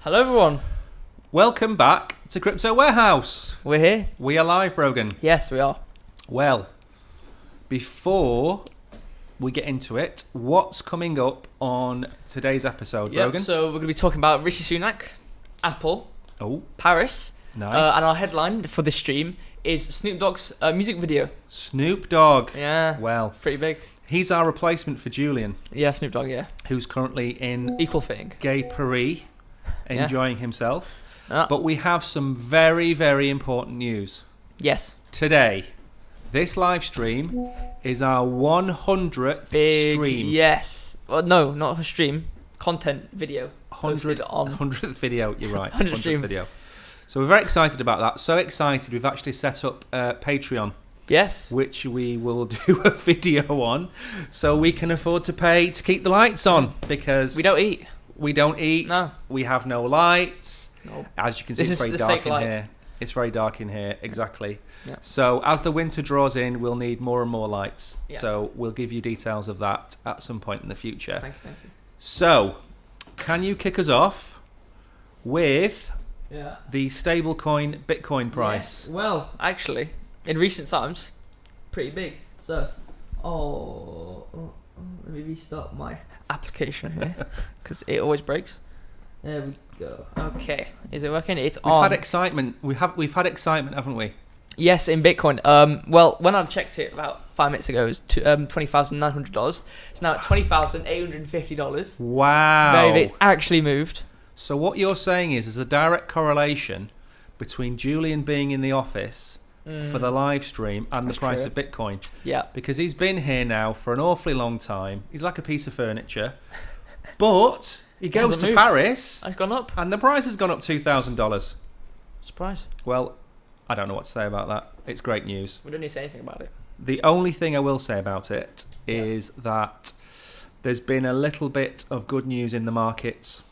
Hello everyone. Welcome back to Crypto Warehouse. We're here. We are live, Brogan. Yes, we are. Well, before we get into it, what's coming up on today's episode, Brogan? So we're going to be talking about Rishi Sunak, Apple, Paris, nice. and our headline for this stream is Snoop Dogg's music video. Snoop Dogg. Yeah. Well, pretty big. He's our replacement for Julian. Yeah, Snoop Dogg. Yeah. Who's currently in equal fitting Gay Paris, enjoying himself. But we have some very, very important news. Yes. Today, this live stream is our 100th stream. Yes. Well, no, not a stream. Content video. 100th video, you're right. 100th stream. Video. So we're very excited about that. So excited, we've actually set up Patreon. Yes. Which we will do a video on. So we can afford to pay to keep the lights on. Because we don't eat. We don't eat. No. We have no lights. Nope. As you can see, it's very dark in here. It's very dark in here, exactly. Yeah. So as the winter draws in, we'll need more and more lights. Yeah. So we'll give you details of that at some point in the future. Thank you. So, can you kick us off with the stablecoin Bitcoin price? Yeah. Well, actually, in recent times, pretty big. So, let me restart my application here because it always breaks. There we go. Okay, is it working? It's on. We've had excitement. We've had excitement, haven't we? Yes, in Bitcoin. Well, when I checked it about 5 minutes ago, it was $20,900. It's now at $20,850. Wow! Very big. It's actually moved. So what you're saying is, there's a direct correlation between Julian being in the office for the live stream and the price of Bitcoin. Yeah. Because he's been here now for an awfully long time. He's like a piece of furniture. But he goes to Paris. It's gone up. And the price has gone up $2,000. Surprise. Well, I don't know what to say about that. It's great news. We don't need to say anything about it. The only thing I will say about it is that there's been a little bit of good news in the markets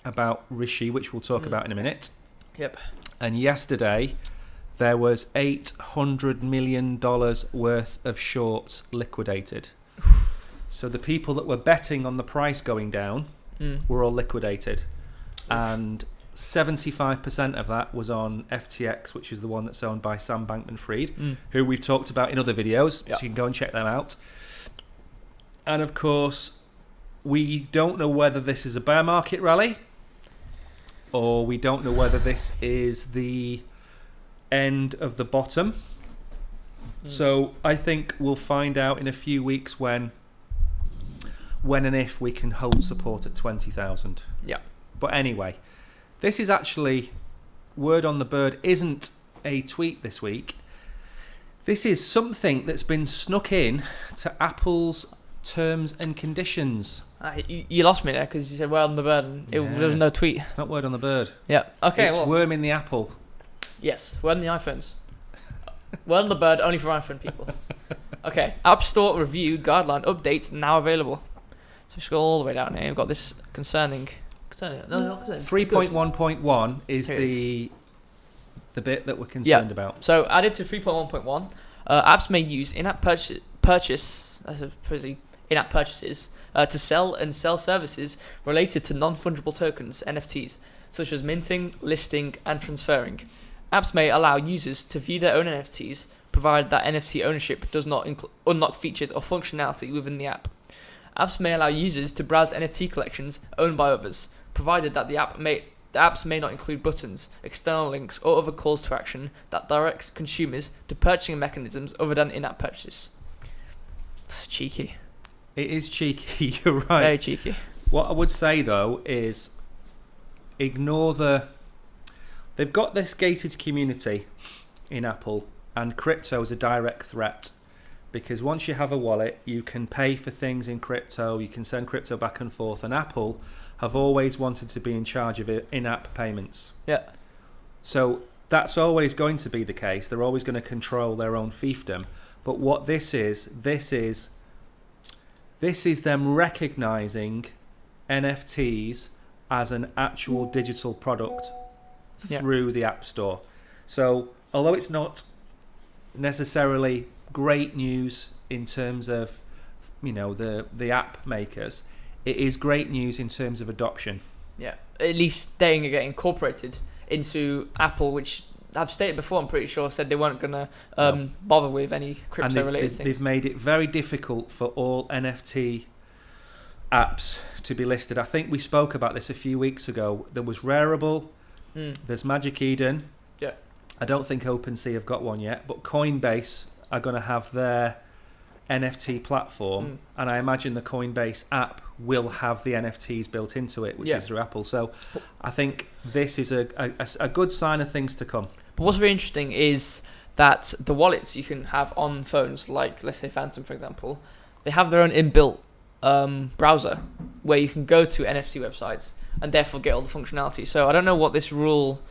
about Rishi, which we'll talk about in a minute. Yep. And yesterday, there was $800 million worth of shorts liquidated. So the people that were betting on the price going down were all liquidated. And 75% of that was on FTX, which is the one that's owned by Sam Bankman-Fried, who we've talked about in other videos, so you can go and check them out. And of course, we don't know whether this is a bear market rally, or we don't know whether this is the end of the bottom. So I think we'll find out in a few weeks when and if we can hold support at 20,000. Yeah. But anyway, this is actually, word on the bird isn't a tweet this week. This is something that's been snuck in to Apple's terms and conditions. You lost me there because you said word on the bird and there was no tweet. It's not word on the bird. Yeah. Okay. It's worm in the apple. Yes, word on the iPhones. Word on the bird only for iPhone people. Okay. App Store review guideline updates now available. So scroll all the way down here. We've got this concerning. No, not concerning. 3.1.1 is the bit that we're concerned about. So added to 3.1.1, apps may use in-app purchase in-app purchases to sell and sell services related to non-fungible tokens, NFTs, such as minting, listing, and transferring. Apps may allow users to view their own NFTs, provided that NFT ownership does not unlock features or functionality within the app. Apps may allow users to browse NFT collections owned by others, provided that the apps may not include buttons, external links, or other calls to action that direct consumers to purchasing mechanisms other than in-app purchase. Cheeky. It is cheeky, you're right. Very cheeky. What I would say, though, is ignore they've got this gated community in Apple, and crypto is a direct threat. Because once you have a wallet, you can pay for things in crypto, you can send crypto back and forth, and Apple have always wanted to be in charge of in-app payments. Yeah. So that's always going to be the case. They're always going to control their own fiefdom. But what this is them recognizing NFTs as an actual digital product through the App Store. So although it's not necessarily great news in terms of, you know, the app makers, it is great news in terms of adoption. Yeah, at least they get incorporated into Apple, which I've stated before, I'm pretty sure, said they weren't going to bother with any crypto-related things. They've made it very difficult for all NFT apps to be listed. I think we spoke about this a few weeks ago. There was Rarible, there's Magic Eden. Yeah. I don't think OpenSea have got one yet, but Coinbase are going to have their NFT platform, and I imagine the Coinbase app will have the NFTs built into it, which is through Apple. So I think this is a good sign of things to come. But what's very interesting is that the wallets you can have on phones, like let's say Phantom, for example, they have their own inbuilt browser where you can go to NFT websites and therefore get all the functionality. So I don't know what this rule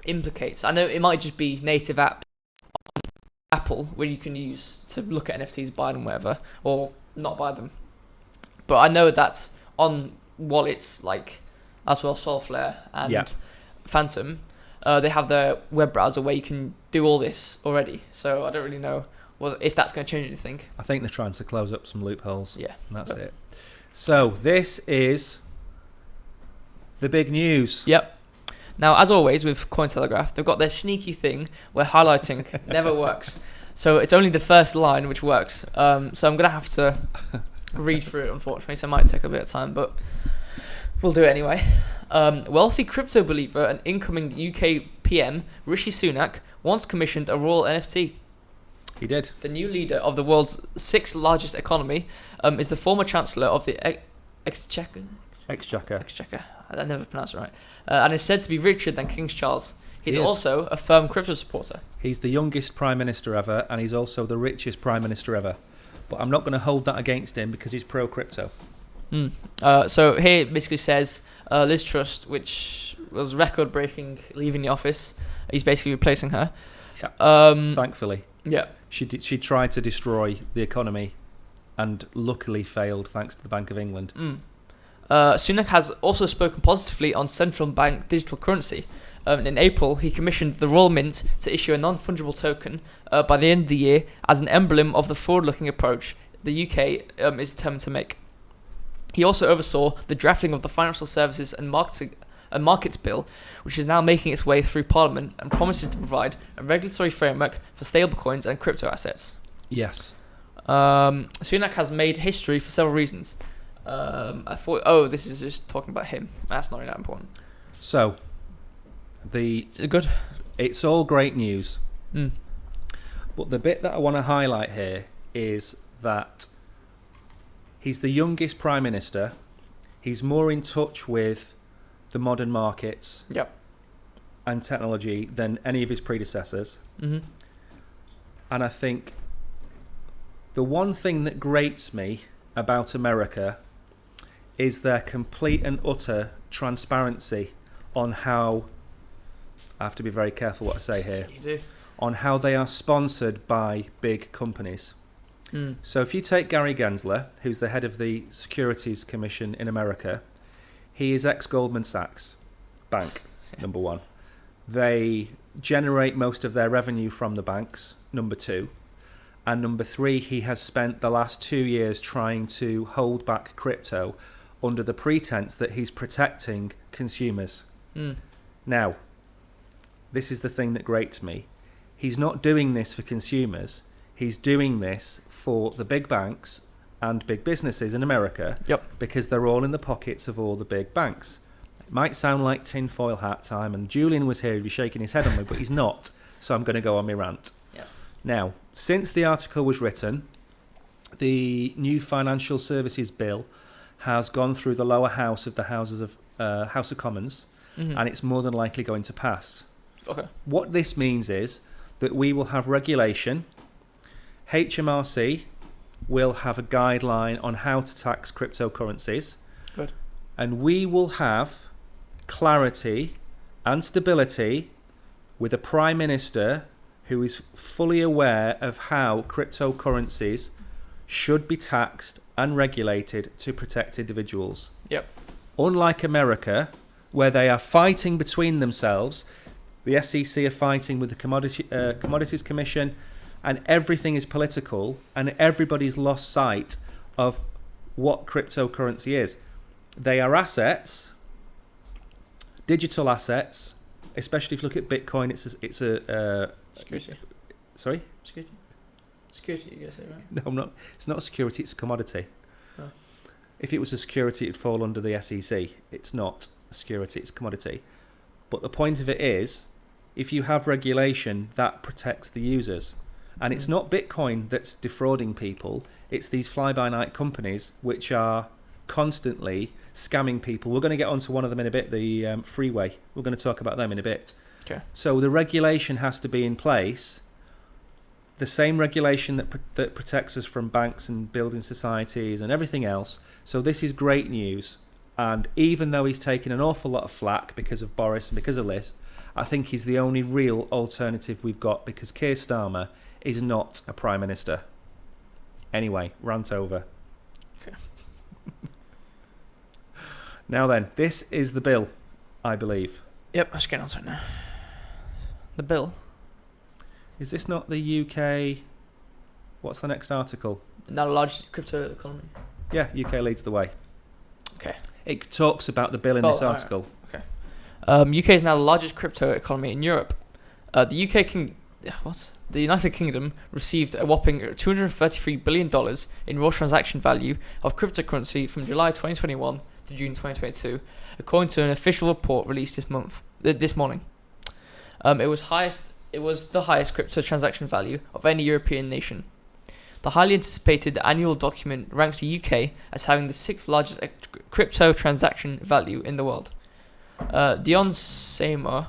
implicates. I know it might just be native app on Apple where you can use to look at NFTs, buy them, whatever, or not buy them. But I know that on wallets like as well Solflare and Phantom, they have their web browser where you can do all this already. So I don't really know if that's going to change anything. I think they're trying to close up some loopholes. Yeah. And that's it. So this is the big news. Yep. Now, as always with Cointelegraph, they've got their sneaky thing where highlighting never works. So it's only the first line which works. So I'm going to have to read through it, unfortunately. So it might take a bit of time, but we'll do it anyway. Wealthy crypto believer and incoming UK PM Rishi Sunak once commissioned a royal NFT. He did. The new leader of the world's sixth largest economy is the former chancellor of the Exchequer. I never pronounced it right. And is said to be richer than King Charles. He's also a firm crypto supporter. He's the youngest prime minister ever, and he's also the richest prime minister ever. But I'm not going to hold that against him because he's pro-crypto. So here it basically says Liz Truss, which was record-breaking, leaving the office. He's basically replacing her. Yeah. Thankfully. Yeah. She tried to destroy the economy and luckily failed thanks to the Bank of England. Sunak has also spoken positively on central bank digital currency. In April, he commissioned the Royal Mint to issue a non-fungible token by the end of the year as an emblem of the forward-looking approach the UK is determined to make. He also oversaw the drafting of the Financial Services and Markets Bill, which is now making its way through Parliament and promises to provide a regulatory framework for stablecoins and crypto assets. Yes. Sunak has made history for several reasons. I thought, this is just talking about him. That's not really that important. So, Is it good? It's all great news. But the bit that I want to highlight here is that he's the youngest prime minister. He's more in touch with the modern markets and technology than any of his predecessors. And I think the one thing that grates me about America is their complete and utter transparency on how, I have to be very careful what I say here, You do. on how they are sponsored by big companies. So if you take Gary Gensler, who's the head of the Securities Commission in America, he is ex-Goldman Sachs Bank, number one. They generate most of their revenue from the banks, number two. And number three, he has spent the last 2 years trying to hold back crypto under the pretense that he's protecting consumers. Now, this is the thing that grates me. He's not doing this for consumers. He's doing this for the big banks and big businesses in America because they're all in the pockets of all the big banks. It might sound like tinfoil hat time, and Julian was here, he'd be shaking his head on me, but he's not, so I'm going to go on my rant. Now, since the article was written, the new Financial Services Bill has gone through the lower house of the House of Commons, and it's more than likely going to pass. What this means is that we will have regulation. HMRC will have a guideline on how to tax cryptocurrencies. Good. And we will have clarity and stability with a Prime Minister who is fully aware of how cryptocurrencies should be taxed and regulated to protect individuals. Unlike America, where they are fighting between themselves, the SEC are fighting with the Commodities Commission, and everything is political, and everybody's lost sight of what cryptocurrency is. They are assets, digital assets, especially if you look at Bitcoin. It's a Security. Sorry? Security, you guys say, right? No, I'm not. It's not a security. It's a commodity. Oh. If it was a security, it'd fall under the SEC. It's not a security. It's a commodity. But the point of it is, if you have regulation, that protects the users. And it's not Bitcoin that's defrauding people. It's these fly-by-night companies which are constantly scamming people. We're going to get onto one of them in a bit, the Freeway. We're going to talk about them in a bit. Okay. So the regulation has to be in place. The same regulation that protects us from banks and building societies and everything else. So this is great news. And even though he's taken an awful lot of flack because of Boris and because of Liz, I think he's the only real alternative we've got, because Keir Starmer is not a Prime Minister. Anyway, rant over. Okay. Now then, this is the bill, I believe. Yep, let's get on to it now. The bill. Is this not the UK... What's the next article? Now the largest crypto economy. Yeah, UK leads the way. Okay. It talks about the bill in this article. Right. Okay. UK is now the largest crypto economy in Europe. The United Kingdom received a whopping $233 billion in raw transaction value of cryptocurrency from July 2021 to June 2022, according to an official report released this morning. It was the highest crypto transaction value of any European nation. The highly anticipated annual document ranks the UK as having the 6th largest crypto transaction value in the world. Dion Seymour,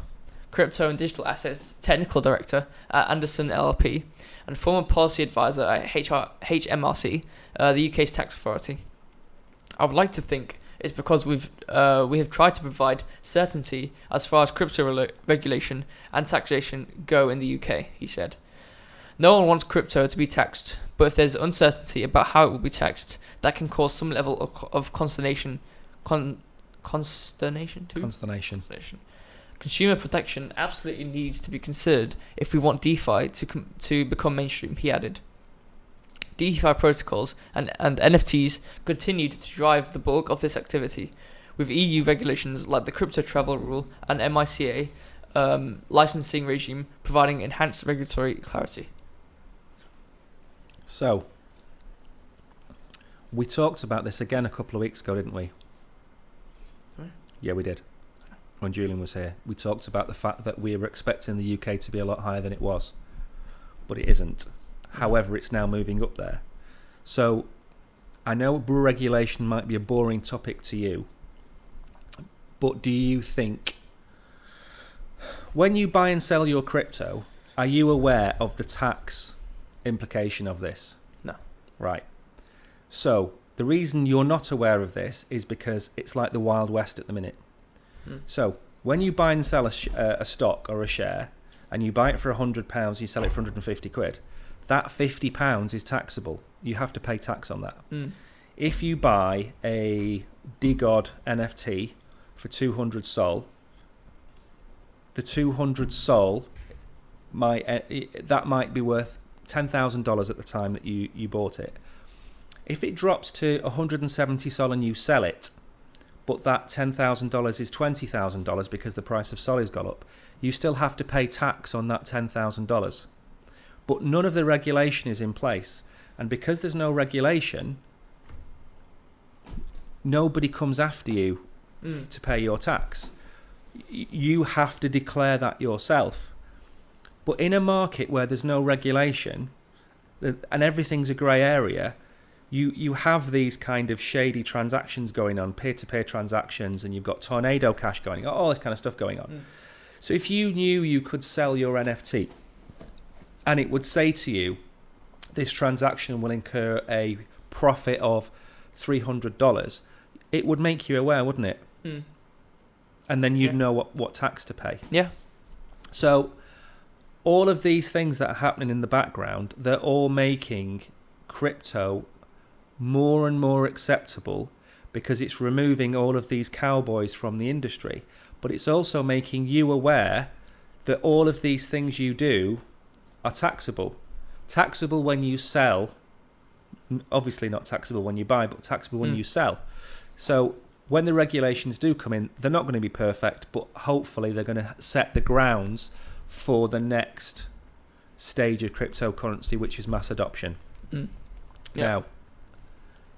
Crypto and Digital Assets Technical Director at Anderson LLP and former policy advisor at HMRC, the UK's tax authority. I would like to think it's because we have tried to provide certainty as far as crypto regulation and taxation go in the UK, he said. No one wants crypto to be taxed, but if there's uncertainty about how it will be taxed, that can cause some level of consternation. Consternation. Consumer protection absolutely needs to be considered if we want DeFi to become mainstream, he added. DeFi protocols and NFTs continued to drive the bulk of this activity, with EU regulations like the Crypto Travel Rule and MiCA licensing regime providing enhanced regulatory clarity. So, we talked about this again a couple of weeks ago, didn't we? Right. Yeah, we did. When Julian was here, we talked about the fact that we were expecting the UK to be a lot higher than it was, but it isn't. However, it's now moving up there. So I know regulation might be a boring topic to you, but do you think when you buy and sell your crypto, are you aware of the tax implication of this? No. Right. So the reason you're not aware of this is because it's like the Wild West at the minute. So when you buy and sell a stock or a share, and you buy it for £100, you sell it for 150 quid, that £50 is taxable. You have to pay tax on that. If you buy a DGOD NFT for 200 sol, the 200 sol might be worth $10,000 at the time that you bought it. If it drops to 170 sol and you sell it, but that $10,000 is $20,000 because the price of sol has gone up, you still have to pay tax on that $10,000. But none of the regulation is in place. And because there's no regulation, nobody comes after you to pay your tax. You have to declare that yourself. But in a market where there's no regulation and everything's a grey area, you have these kind of shady transactions going on, peer-to-peer transactions, and you've got tornado cash going on, all this kind of stuff going on. So if you knew you could sell your NFT and it would say to you, this transaction will incur a profit of $300, it would make you aware, wouldn't it? And then you'd know what tax to pay. Yeah. So all of these things that are happening in the background, they're all making crypto more and more acceptable because it's removing all of these cowboys from the industry. But it's also making you aware that all of these things you do are taxable. Taxable when you sell, obviously not taxable when you buy, but taxable when you sell. So when the regulations do come in, they're not going to be perfect, but hopefully they're going to set the grounds for the next stage of cryptocurrency, which is mass adoption. Yeah. Now,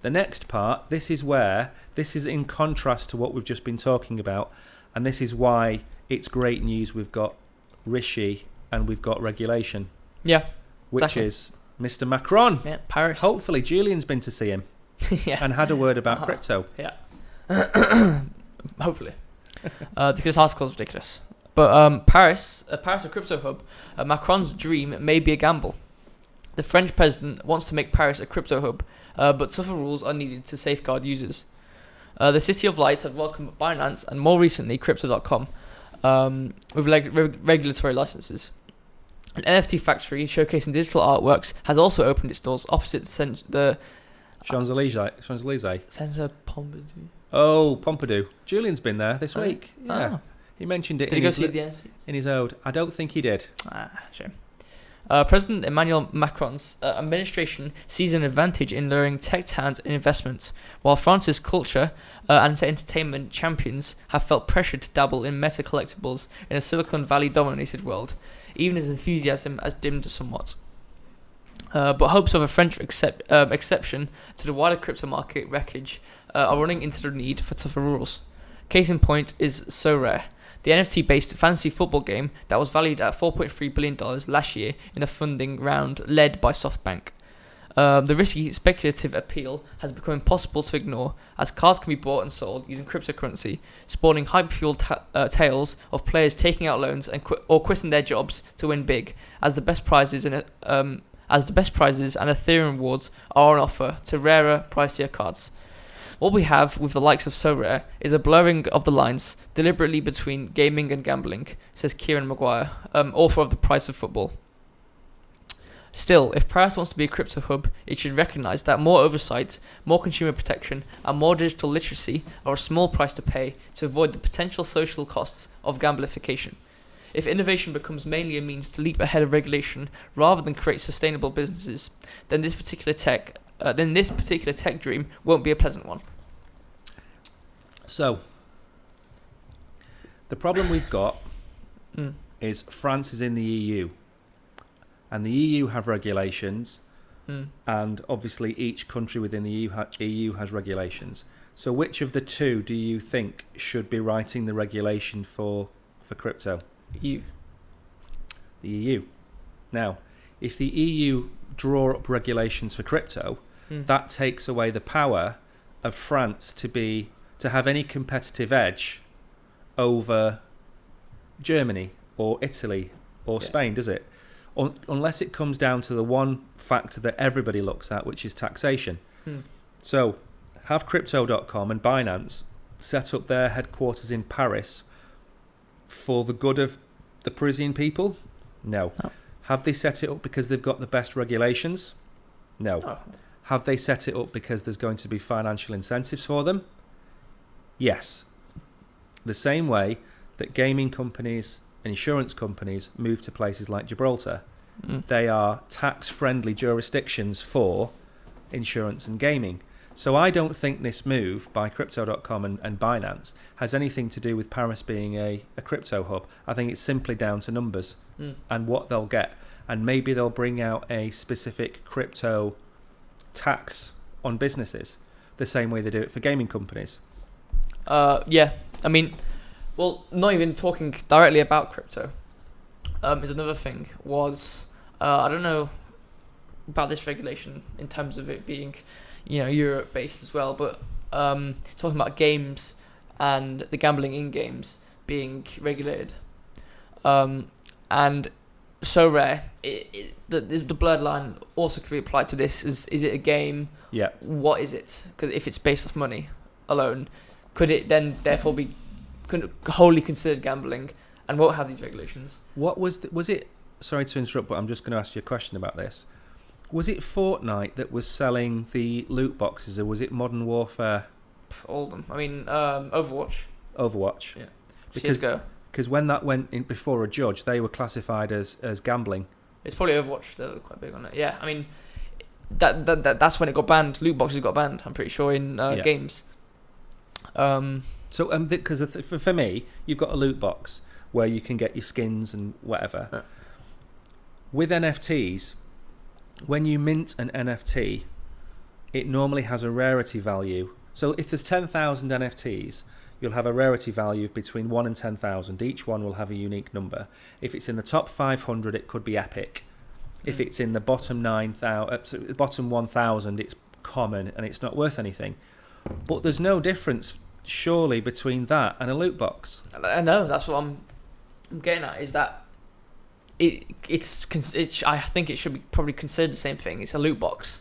the next part, this is in contrast to what we've just been talking about, and this is why it's great news. We've got Rishi and we've got regulation. Yeah. Which exactly. is Mr. Macron. Yeah, Paris. Hopefully Julian's been to see him Yeah. and had a word about crypto. Yeah. Hopefully. Because this article is ridiculous. But Paris, a crypto hub, Macron's dream may be a gamble. The French president wants to make Paris a crypto hub, but tougher rules are needed to safeguard users. The City of Lights has welcomed Binance and more recently Crypto.com with regulatory licenses. An NFT factory showcasing digital artworks has also opened its doors opposite the Champs-Élysées. Centre Pompidou. Oh, Pompidou. Julian's been there this week. Yeah. Oh. He mentioned it Did he go see the NFTs? in his ode. I don't think he did. Shame. President Emmanuel Macron's administration sees an advantage in luring tech talent and investment, while France's culture and entertainment champions have felt pressured to dabble in meta collectibles in a Silicon Valley-dominated world, even as enthusiasm has dimmed somewhat. But hopes of a French exception to the wider crypto market wreckage are running into the need for tougher rules. Case in point is So Rare, the NFT-based fantasy football game that was valued at $4.3 billion last year in a funding round led by SoftBank. The risky speculative appeal has become impossible to ignore, as cards can be bought and sold using cryptocurrency, spawning hype-fueled tales of players taking out loans and or quitting their jobs to win big, as the best prizes and Ethereum rewards are on offer to rarer, pricier cards. What we have with the likes of So Rare is a blurring of the lines deliberately between gaming and gambling, says Kieran Maguire, author of The Price of Football. Still, if Paris wants to be a crypto hub, it should recognise that more oversight, more consumer protection, and more digital literacy are a small price to pay to avoid the potential social costs of gamblification. If innovation becomes mainly a means to leap ahead of regulation rather than create sustainable businesses, then this particular tech dream won't be a pleasant one. So, the problem we've got is France is in the EU, and the EU have regulations, and obviously each country within the EU has regulations. So, which of the two do you think should be writing the regulation for crypto? EU. The EU. Now, if the EU draw up regulations for crypto, that takes away the power of France to have any competitive edge over Germany or Italy or Spain, does it? Unless it comes down to the one factor that everybody looks at, which is taxation. So, have Crypto.com and Binance set up their headquarters in Paris for the good of the Parisian people? No. Have they set it up because they've got the best regulations? No. Oh. Have they set it up because there's going to be financial incentives for them? Yes. The same way that gaming companies and insurance companies move to places like Gibraltar. They are tax-friendly jurisdictions for insurance and gaming. So I don't think this move by Crypto.com and Binance has anything to do with Paris being a crypto hub. I think it's simply down to numbers and what they'll get. And maybe they'll bring out a specific crypto tax on businesses, the same way they do it for gaming companies. Yeah, I mean, well, not even talking directly about crypto is another thing. I don't know about this regulation in terms of it being, Europe based as well, but talking about games and the gambling in games being regulated, and So Rare, the blurred line also could be applied to this. Is it a game? Yeah. What is it? Because if it's based off money alone, could it then therefore be wholly considered gambling and won't have these regulations? What was it? Sorry to interrupt, but I'm just going to ask you a question about this. Was it Fortnite that was selling the loot boxes, or was it Modern Warfare? All of them. I mean, Overwatch. Yeah. CSGO. Because when that went in before a judge, they were classified as gambling. It's probably Overwatch. They're quite big on it. Yeah, I mean, that's when it got banned. Loot boxes got banned, I'm pretty sure, in games. So because for me, you've got a loot box where you can get your skins and whatever. Yeah. With NFTs, when you mint an NFT, it normally has a rarity value. So if there's 10,000 NFTs, you'll have a rarity value of between 1 and 10,000. Each one will have a unique number. If it's in the top 500, it could be epic. If it's in the bottom 1,000, it's common and it's not worth anything. But there's no difference, surely, between that and a loot box. I know, that's what I'm getting at, is that it's I think it should be probably considered the same thing. It's a loot box.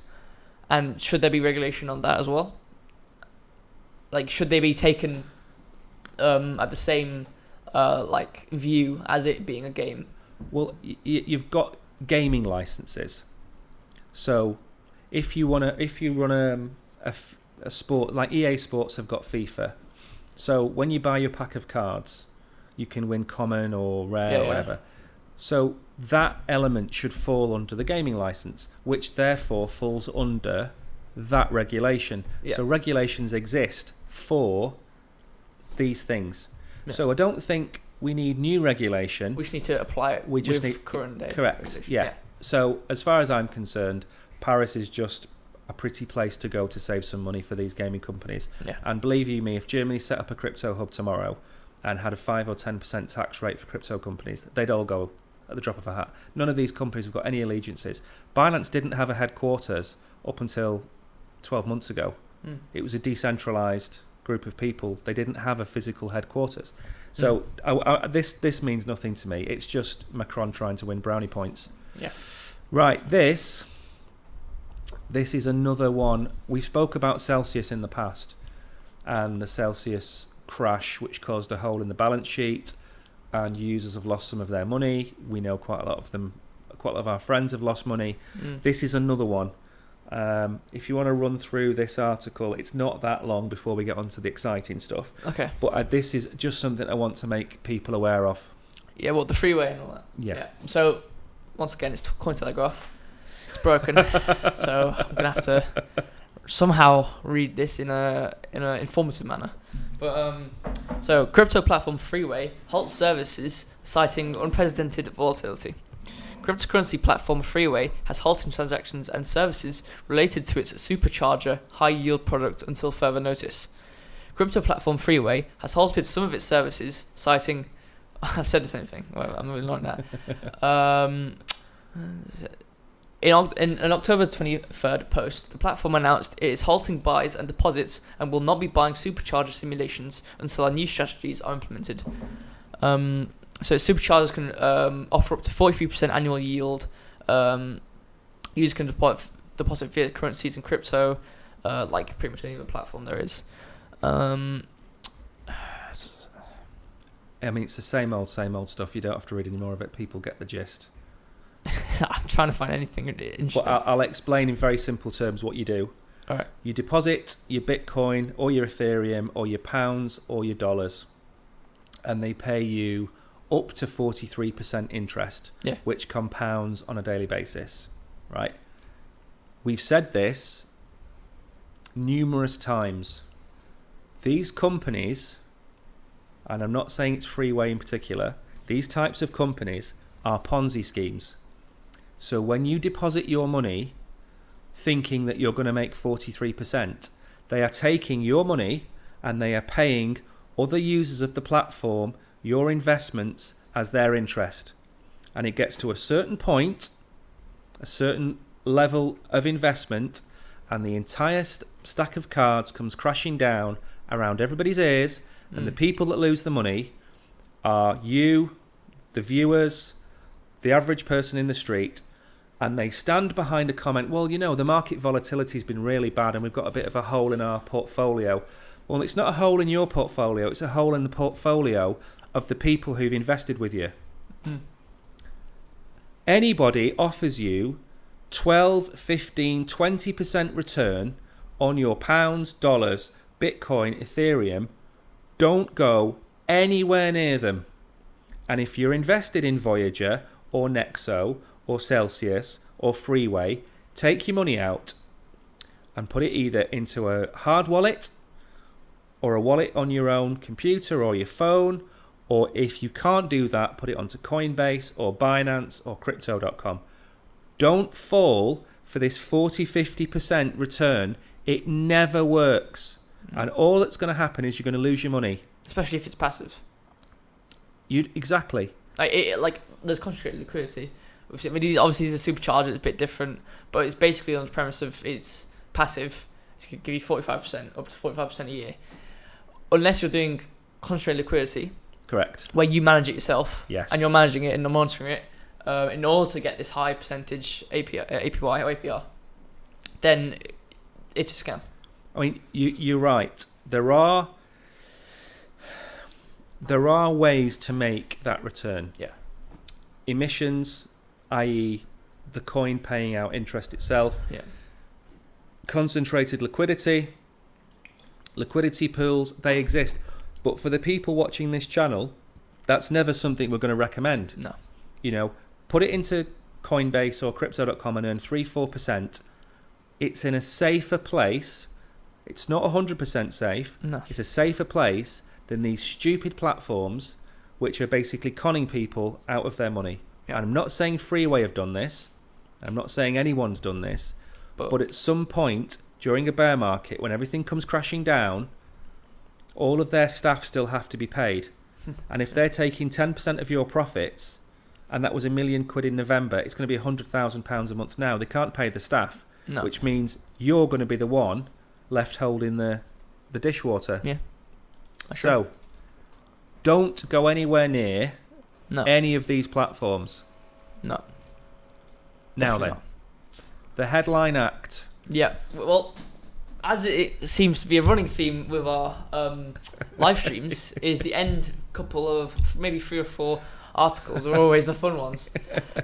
And should there be regulation on that as well? Like, should they be taken at the same view as it being a game? Well, you've got gaming licenses. So if you run a sport like EA Sports have got FIFA, so when you buy your pack of cards, you can win common or rare or whatever. So that element should fall under the gaming license, which therefore falls under that regulation. Yeah. So regulations exist for these things. Yeah. So I don't think we need new regulation. We just need to apply it with current day. Correct. Yeah. So as far as I'm concerned, Paris is just a pretty place to go to save some money for these gaming companies. Yeah. And believe you me, if Germany set up a crypto hub tomorrow and had a 5 or 10% tax rate for crypto companies, they'd all go at the drop of a hat. None of these companies have got any allegiances. Binance didn't have a headquarters up until 12 months ago. It was a decentralized group of people. They didn't have a physical headquarters. So this means nothing to me. It's just Macron trying to win brownie points. Yeah. Right, this is another one. We spoke about Celsius in the past and the Celsius crash, which caused a hole in the balance sheet, and users have lost some of their money. We know quite a lot of our friends have lost money. This is another one. If you want to run through this article, it's not that long before we get onto the exciting stuff. Okay. But this is just something I want to make people aware of. Yeah, well, the freeway and all that. Yeah. So, once again, it's Cointelegraph. It's broken. So, I'm going to have to somehow read this in an informative manner. But, so, crypto platform Freeway halts services citing unprecedented volatility. Cryptocurrency platform Freeway has halted transactions and services related to its supercharger high-yield product until further notice. Crypto platform Freeway has halted some of its services, citing... I've said the same thing. Well, I'm moving on now. In an October 23rd post, the platform announced it is halting buys and deposits and will not be buying supercharger simulations until our new strategies are implemented. So superchargers can offer up to 43% annual yield. Users can deposit fiat currencies and crypto, like pretty much any other platform there is. I mean, it's the same old stuff. You don't have to read any more of it. People get the gist. I'm trying to find anything interesting. Well, I'll explain in very simple terms what you do. All right. You deposit your Bitcoin or your Ethereum or your pounds or your dollars, and they pay you up to 43% interest, which compounds on a daily basis, right? We've said this numerous times. These companies, and I'm not saying it's Freeway in particular, these types of companies are Ponzi schemes. So when you deposit your money thinking that you're going to make 43%, they are taking your money and they are paying other users of the platform your investments as their interest. And it gets to a certain point, a certain level of investment, and the entire stack of cards comes crashing down around everybody's ears, and the people that lose the money are you, the viewers, the average person in the street, and they stand behind a comment, well, you know, the market volatility has been really bad and we've got a bit of a hole in our portfolio. Well, it's not a hole in your portfolio, it's a hole in the portfolio of the people who've invested with you. Anybody offers you 12, 15, 20% return on your pounds, dollars, Bitcoin, Ethereum, don't go anywhere near them. And if you're invested in Voyager or Nexo or Celsius or Freeway, take your money out and put it either into a hard wallet or a wallet on your own computer or your phone, or if you can't do that, put it onto Coinbase or Binance or crypto.com. Don't fall for this 40-50% return. It never works. And all that's going to happen is you're going to lose your money. Especially if it's passive. Exactly. There's concentrated liquidity. I mean, obviously, the supercharger is a bit different, but it's basically on the premise of it's passive. It's going to give you 45%, up to 45% a year. Unless you're doing concentrated liquidity. Correct. Where you manage it yourself. Yes. And you're managing it and monitoring it in order to get this high percentage APY or APR. Then it's a scam. I mean, you're right. There are ways to make that return. Yeah. Emissions, i.e. the coin paying out interest itself. Yeah. Concentrated liquidity pools, they exist. But for the people watching this channel, that's never something we're going to recommend. No. Put it into Coinbase or crypto.com and earn 3-4%. It's in a safer place. It's not 100% safe. No. It's a safer place than these stupid platforms which are basically conning people out of their money. Yeah. And I'm not saying Freeway have done this. I'm not saying anyone's done this. But at some point during a bear market, when everything comes crashing down, all of their staff still have to be paid. And if they're taking 10% of your profits, and that was £1 million in November, it's going to be £100,000 a month now. They can't pay the staff, which means you're going to be the one left holding the dishwater. Yeah. So, don't go anywhere near any of these platforms. No. Now then, the headline act. Yeah. Well, as it seems to be a running theme with our live streams, is the end couple of maybe 3 or 4 articles are always the fun ones.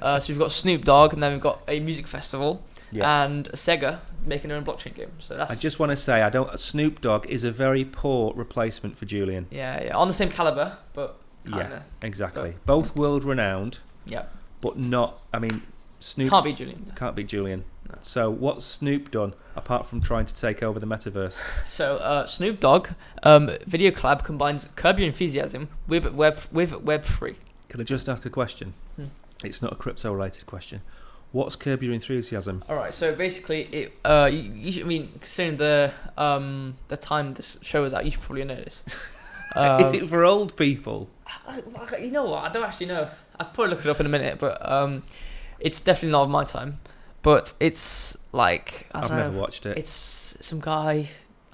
So we've got Snoop Dogg, and then we've got a music festival, and Sega making their own blockchain game. So that's. I just want to say, Snoop Dogg is a very poor replacement for Julian. Yeah, on the same caliber, but kinda. Yeah, exactly. Both world renowned. Yeah. But not. I mean, Snoop can't beat Julian. Can't beat Julian. No. So what's Snoop done apart from trying to take over the metaverse? So Snoop Dogg video collab combines Curb Your Enthusiasm with Web3. Can I just ask a question? It's not a crypto related question. What's Curb Your Enthusiasm? All right, so basically, considering the time this show is out, you should probably know this. Is it for old people? You know what? I don't actually know. I'll probably look it up in a minute, but it's definitely not of my time. But it's like I've never watched it. It's some guy,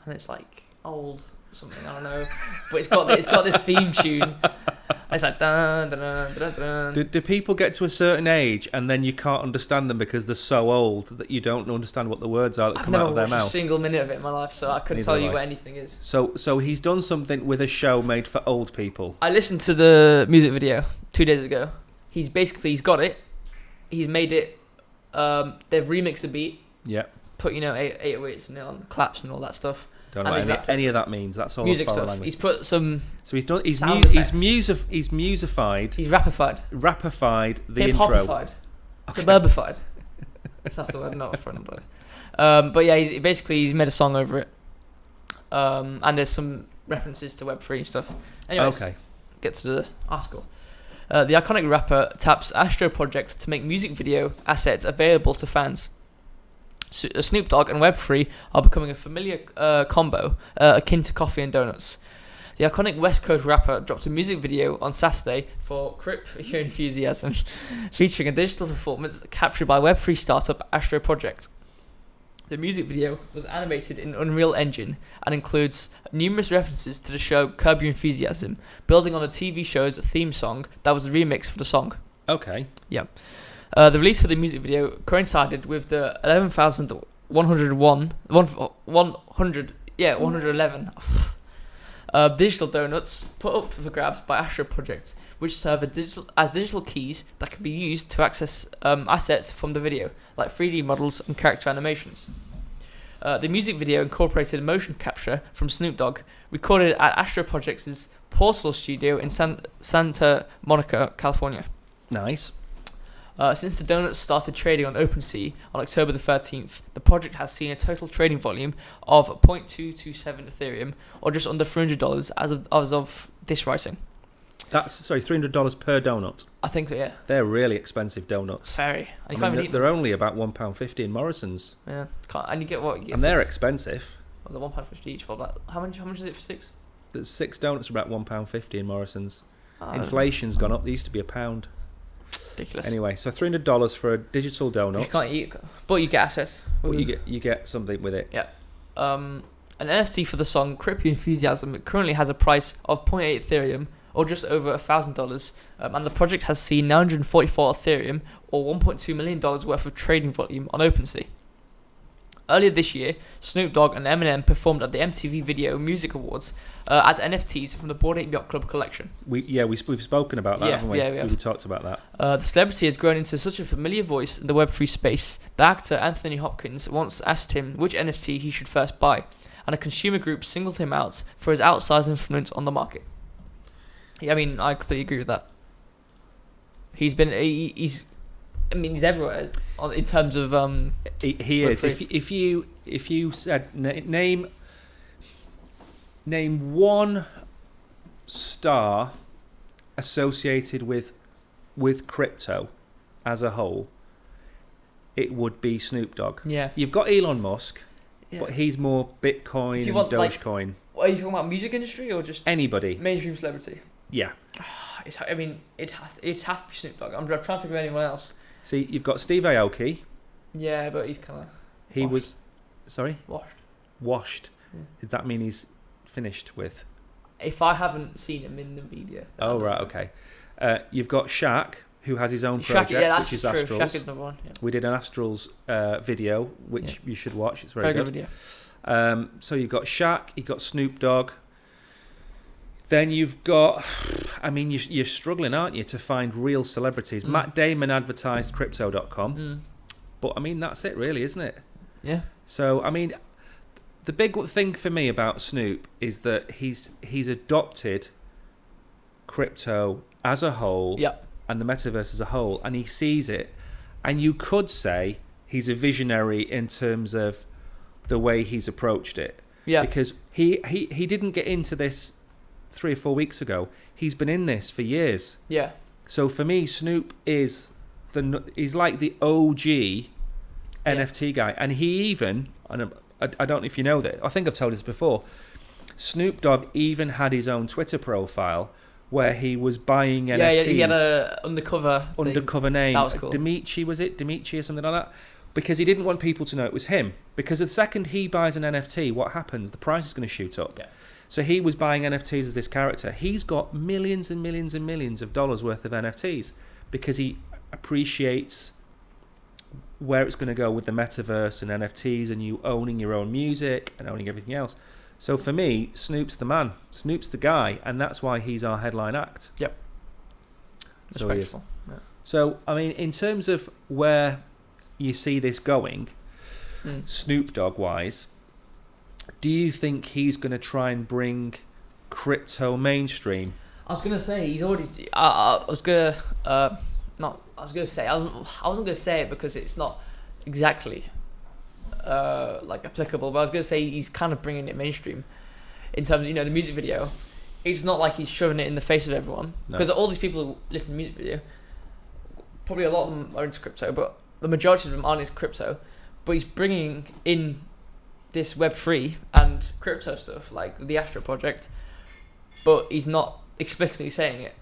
and it's like old or something. I don't know, but it's got this theme tune. It's like dun, dun, dun, dun, dun. Do people get to a certain age and then you can't understand them because they're so old that you don't understand what the words are that come out of their mouth? I've never watched a single minute of it in my life, so I couldn't tell you what anything is. So he's done something with a show made for old people. I listened to the music video 2 days ago. He's got it. He's made it. They've remixed the beat. Yeah. Put 808s and on claps and all that stuff. Don't know what any of that means. That's all music stuff. He's put some. So he's done. He's musified. He's rapified. Rapified the intro. Okay. Suburbified. If that's the word, not a front, but yeah, he's made a song over it. And there's some references to Web3 and stuff. Anyways, get to the article. The iconic rapper taps Astro Project to make music video assets available to fans. Snoop Dogg and Web3 are becoming a familiar combo akin to coffee and donuts. The iconic West Coast rapper dropped a music video on Saturday for Crip Your Enthusiasm, featuring a digital performance captured by Web3 startup Astro Project. The music video was animated in Unreal Engine and includes numerous references to the show Curb Your Enthusiasm, building on the TV show's theme song that was a remix for the song. Okay. Yeah. The release for the music video coincided with the 111 digital donuts put up for grabs by Astro Project, which serve as digital keys that can be used to access assets from the video, like 3D models and character animations. The music video incorporated motion capture from Snoop Dogg, recorded at Astro Project's Portal Studio in Santa Monica, California. Nice. Since the donuts started trading on OpenSea on October the 13th, the project has seen a total trading volume of 0.227 Ethereum, or just under $300 as of this writing. That's $300 per donut. I think so, yeah. They're really expensive donuts. Very. And you can't even eat them. They're only about £1.50 in Morrison's. Yeah. And you get what? You get and they're expensive. Well, they're £1.50 each. But how much is it for 6? There's 6 donuts are about £1.50 in Morrison's. Inflation's gone up. They used to be £1. Ridiculous. Anyway, so $300 for a digital donut. You can't eat it, but you get access. But you get something with it. Yeah. An NFT for the song Crypto Enthusiasm currently has a price of 0.8 Ethereum, or just over $1,000, and the project has seen 944 Ethereum, or $1.2 million worth of trading volume on OpenSea. Earlier this year, Snoop Dogg and Eminem performed at the MTV Video Music Awards as NFTs from the Bored Ape Yacht Club collection. We've spoken about that, haven't we? Yeah, we have. We talked about that. The celebrity has grown into such a familiar voice in the Web3 space. The actor Anthony Hopkins once asked him which NFT he should first buy, and a consumer group singled him out for his outsized influence on the market. Yeah, I mean, I completely agree with that. He's everywhere in terms of He is. If you said name one star associated with crypto as a whole, it would be Snoop Dogg. Yeah. You've got Elon Musk, but he's more Bitcoin and Dogecoin. Are you talking about music industry or just anybody? Mainstream celebrity. Yeah. It'd have to be Snoop Dogg. I'm trying to think of anyone else. See, you've got Steve Aoki. Yeah, but he's kind of... He was... Sorry? Washed. Yeah. Does that mean he's finished with? If I haven't seen him in the media. Oh, right, okay. You've got Shaq, who has his own project, which is true. Astrals. Shaq is another one, yeah. We did an Astrals video, which you should watch. It's very good. Video. So you've got Shaq, you've got Snoop Dogg. Then you've got, I mean, you're struggling, aren't you, to find real celebrities. Matt Damon advertised Crypto.com. But, I mean, that's it really, isn't it? Yeah. So, I mean, the big thing for me about Snoop is that he's adopted crypto as a whole and the metaverse as a whole, and he sees it. And you could say he's a visionary in terms of the way he's approached it. Yeah. Because he didn't get into this 3 or 4 weeks ago. He's been in this for years. Yeah. So for me, Snoop is he's like the OG NFT guy, and he even, and I don't know if you know that, I think I've told this before, Snoop Dogg even had his own Twitter profile where he was buying NFTs. Yeah, he had a undercover name. That was cool. Dimitri or something like that? Because he didn't want people to know it was him. Because the second he buys an NFT, what happens? The price is going to shoot up. Yeah. So he was buying NFTs as this character. He's got millions and millions and millions of dollars worth of NFTs because he appreciates where it's going to go with the metaverse and NFTs and you owning your own music and owning everything else. So for me, Snoop's the man. Snoop's the guy, and that's why he's our headline act. Yep. So respectful. Yeah. So, I mean, in terms of where you see this going, Snoop Dogg-wise, do you think he's going to try and bring crypto mainstream? I was going to say, he's already... I wasn't going to say it because it's not exactly applicable, but I was going to say he's kind of bringing it mainstream in terms of, the music video. It's not like he's shoving it in the face of everyone, because all these people who listen to the music video, probably a lot of them are into crypto, but the majority of them aren't into crypto. But he's bringing in this Web3 and crypto stuff, like the Astro project, but he's not explicitly saying it.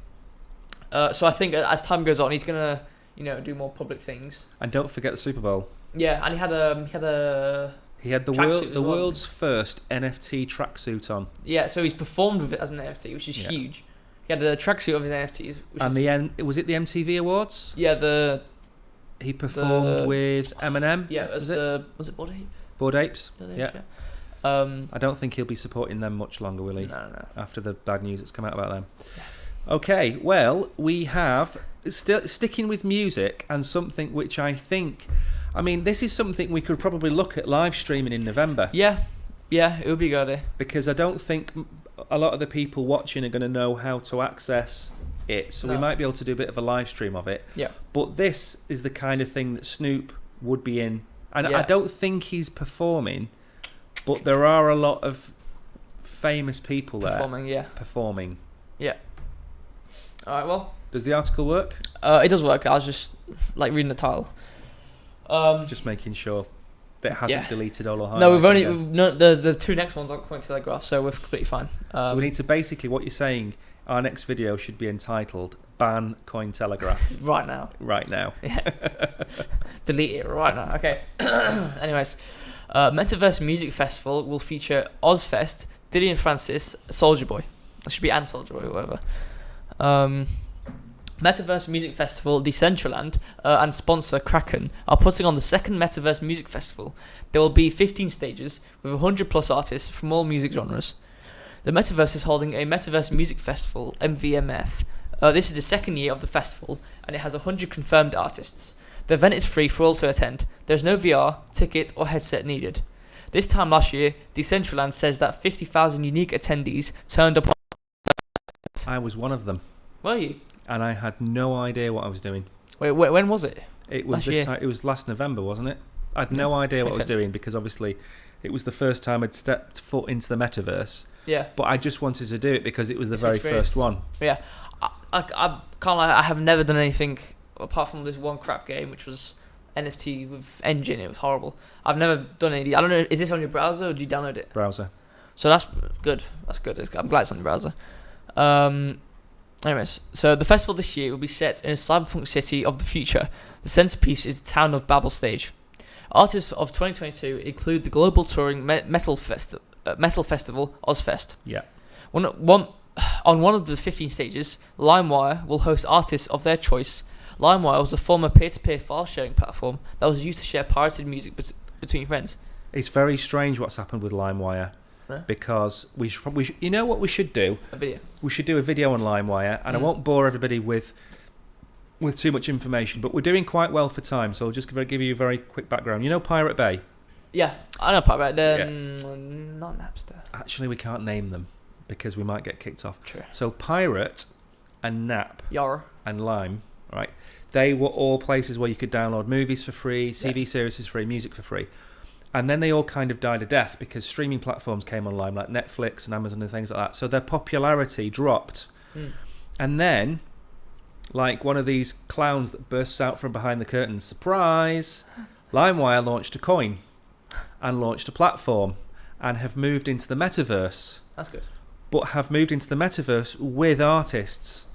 So I think as time goes on, he's gonna, do more public things. And don't forget the Super Bowl. Yeah, and he had the world's first NFT tracksuit on. Yeah, so he's performed with it as an NFT, which is huge. He had a tracksuit of his NFTs. Was it the MTV Awards? Yeah, he performed with Eminem. Yeah, was it Bored Ape? Bored Apes. Yeah. I don't think he'll be supporting them much longer, will he? No. After the bad news that's come out about them. Yeah. Okay, well, we have still sticking with music and something which I think, this is something we could probably look at live streaming in November. Yeah, it would be good. Because I don't think a lot of the people watching are going to know how to access it. So No. we might be able to do a bit of a live stream of it. Yeah. But this is the kind of thing that Snoop would be in. And Yeah. I don't think he's performing, but there are a lot of famous people there performing. Yeah. All right. Well, does the article work? it does work. I was just like reading the title. Just making sure that it hasn't deleted all the highlights. No, the two next ones aren't pointing to their graph, so we're completely fine. So we need to basically, what you're saying, our next video should be entitled "Ban Cointelegraph." right now. Right now. Yeah. Delete it right now. Okay. Anyways, Metaverse Music Festival will feature Ozfest, Dillian Francis, Soulja Boy. It should be and Soulja Boy, whatever. Metaverse Music Festival, Decentraland, and sponsor Kraken are putting on the second Metaverse Music Festival. There will be 15 stages with 100 plus artists from all music genres. The Metaverse is holding a Metaverse Music Festival, MVMF. This is the second year of the festival, and it has 100 confirmed artists. The event is free for all to attend. There's no VR, ticket, or headset needed. This time last year, Decentraland says that 50,000 unique attendees turned up. I was one of them. Were you? And I had no idea what I was doing. Wait, when was it? It was this time. It was last November, wasn't it? I had no idea what I was doing because obviously it was the first time I'd stepped foot into the metaverse. Yeah. But I just wanted to do it because it was the very first one. Yeah. I can't lie, I have never done anything apart from this one crap game, which was NFT with Engine. It was horrible. I've never done any. I don't know. Is this on your browser or do you download it? Browser. So that's good. That's good. I'm glad it's on your browser. Anyways, so the festival this year will be set in a cyberpunk city of the future. The centerpiece is the town of Babel Stage. Artists of 2022 include the global touring metal festival Ozfest. Yeah. On one of the 15 stages, LimeWire will host artists of their choice. LimeWire was a former peer-to-peer file-sharing platform that was used to share pirated music between friends. It's very strange what's happened with LimeWire. Because we should probably, you know what we should do? A video. We should do a video on LimeWire, and I won't bore everybody with too much information, but we're doing quite well for time, so I'll just give you a very quick background. You know Pirate Bay? Yeah, I know Pirate Bay. Not Napster. Actually, we can't name them because we might get kicked off. True. So Pirate and Nap Yar. and Lime, right? They were all places where you could download movies for free, TV series for free, music for free. And then they all kind of died a death because streaming platforms came online like Netflix and Amazon and things like that. So their popularity dropped. And then, like one of these clowns that bursts out from behind the curtain, surprise, LimeWire launched a coin and launched a platform and have moved into the metaverse. That's good. But have moved into the metaverse with artists.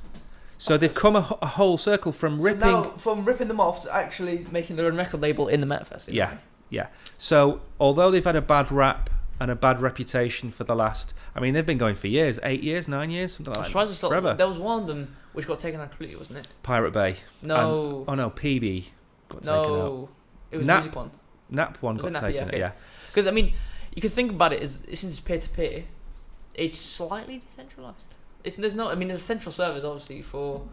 So they've come a whole circle from ripping... So now, from ripping them off to actually making their own record label in the metaverse. Yeah. So, although they've had a bad rap and a bad reputation for the last... I mean, they've been going for years. 8 years, 9 years, something like that. Forever. There was one of them which got taken out completely, wasn't it? Pirate Bay. No. No, PB got taken out. No. It was the music one. Nap one got taken out, yeah. Because, I mean, you can think about it, since it's peer-to-peer, it's slightly decentralized. There's a central servers, obviously, for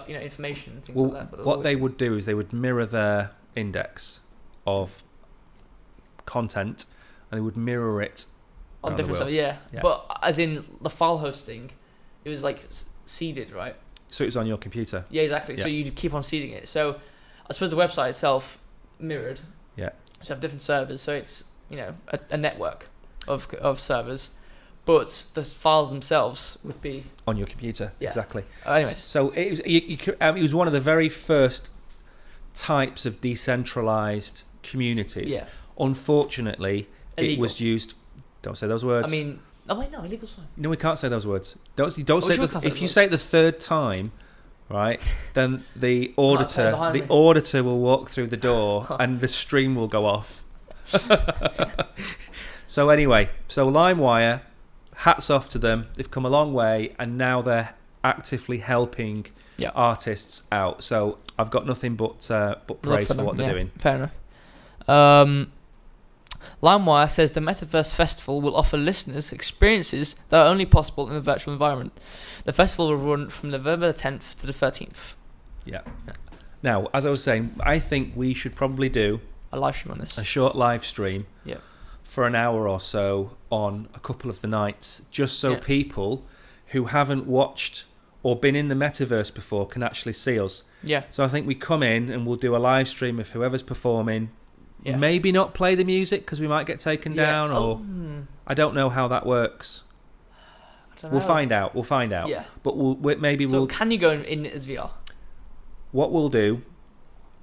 information and things like that. But what they would do is they would mirror their index of content and they would mirror it on different servers, yeah. But as in the file hosting, it was like seeded, right? So it was on your computer. Yeah, exactly. Yeah. So you'd keep on seeding it. So I suppose the website itself mirrored. Yeah. So have different servers. So it's a network of servers, but the files themselves would be on your computer. Yeah. Exactly. Anyways, so it was one of the very first types of decentralized communities. Yeah. Unfortunately, illegal. It was used. Don't say those words. I mean, no, illegal's fine. No, we can't say those words. Don't say. If you say it the third time, right, then the auditor will walk through the door and the stream will go off. So anyway, LimeWire, hats off to them. They've come a long way, and now they're actively helping artists out. So I've got nothing but praise for what they're doing. Fair enough. LimeWire says the Metaverse Festival will offer listeners experiences that are only possible in a virtual environment. The festival will run from November 10th to the 13th. Yeah. Now, as I was saying, I think we should probably do a live stream on this. A short live stream. Yeah. For an hour or so on a couple of the nights, just so people who haven't watched or been in the metaverse before can actually see us. Yeah. So I think we come in and we'll do a live stream of whoever's performing. Yeah. Maybe not play the music because we might get taken down, or I don't know how that works. We'll find out. Yeah. But we'll. Can you go in as VR? What we'll do,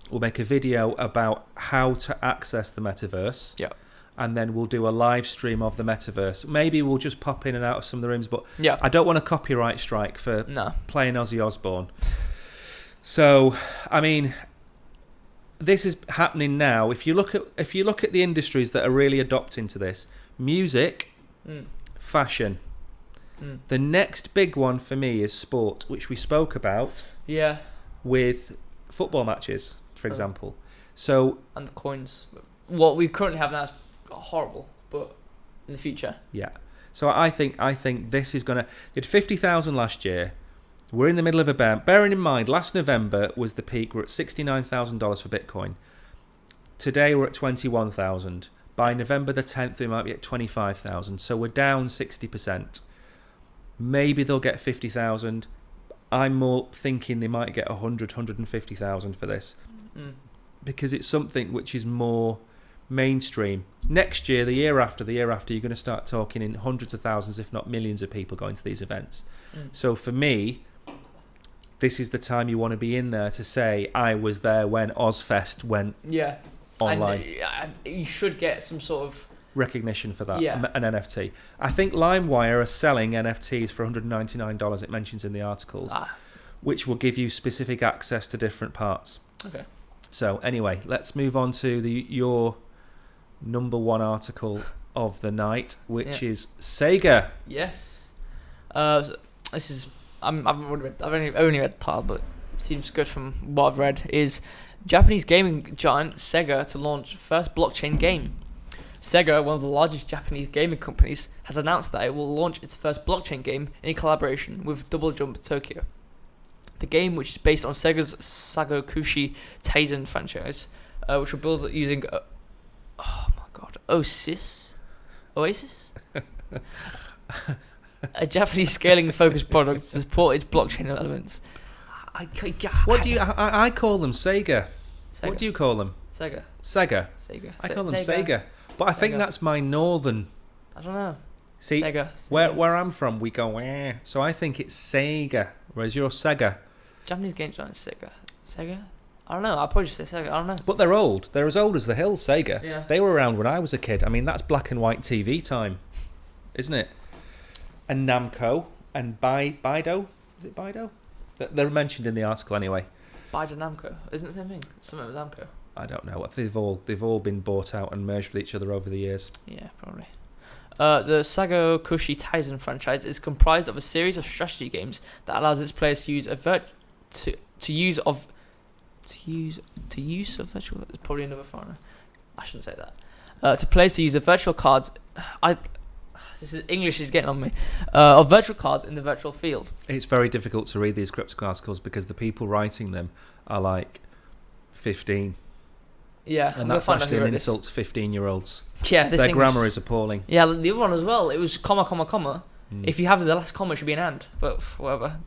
we'll make a video about how to access the metaverse. Yeah. And then we'll do a live stream of the metaverse. Maybe we'll just pop in and out of some of the rooms, but yeah. I don't want a copyright strike for playing Ozzy Osbourne. So, I mean, this is happening now. If you look at the industries that are really adopting to this, music, fashion. The next big one for me is sport, which we spoke about. Yeah. With football matches, for example. So and the coins. What we currently have now is horrible, but in the future. Yeah. So I think this is gonna. Did 50,000 last year. We're in the middle of a boom. Bearing in mind, last November was the peak. We're at $69,000 for Bitcoin. Today we're at 21,000. By November the 10th, we might be at 25,000. So we're down 60%. Maybe they'll get 50,000. I'm more thinking they might get 150,000 for this, because it's something which is more mainstream. Next year, the year after, you're going to start talking in hundreds of thousands, if not millions of people going to these events. So for me, this is the time you want to be in there to say, I was there when Ozfest went online. And you should get some sort of recognition for that, an NFT. I think LimeWire are selling NFTs for $199, it mentions in the articles, which will give you specific access to different parts. Okay. So anyway, let's move on to your number one article of the night, which is Sega. Yes. This is I've only read the title, but it seems good from what I've read. Is Japanese gaming giant Sega to launch first blockchain game. Sega, one of the largest Japanese gaming companies, has announced that it will launch its first blockchain game in collaboration with Double Jump Tokyo. The game, which is based on Sega's Sagokushi Taisen franchise, which will build using Oasis, a Japanese scaling-focused product to support its blockchain elements. I call them Sega. What do you call them? Sega. I call them Sega. But I think that's my northern. I don't know. See, Sega. Where I'm from, we go, so I think it's Sega, whereas you're Sega. Japanese game giant Sega? I don't know. I'll probably just say Sega. I don't know. But they're old. They're as old as the hills, Sega. Yeah. They were around when I was a kid. I mean, that's black and white TV time, isn't it? And Namco and Baido. Is it Baido? They're mentioned in the article anyway. Baido Namco. Isn't it the same thing? Something with Namco. I don't know. They've all been bought out and merged with each other over the years. Yeah, probably. The Sagokushi Taisen franchise is comprised of a series of strategy games that allows its players to use use of virtual. It's probably another foreigner. I shouldn't say that. To players to use virtual cards. English is getting on me. Of virtual cards in the virtual field. It's very difficult to read these cryptic articles because the people writing them are like 15. Yeah, and that's actually an insult to 15-year-olds. Yeah, their grammar is appalling. Yeah, the other one as well. It was comma, comma, comma. If you have the last comma, it should be an and. But whatever.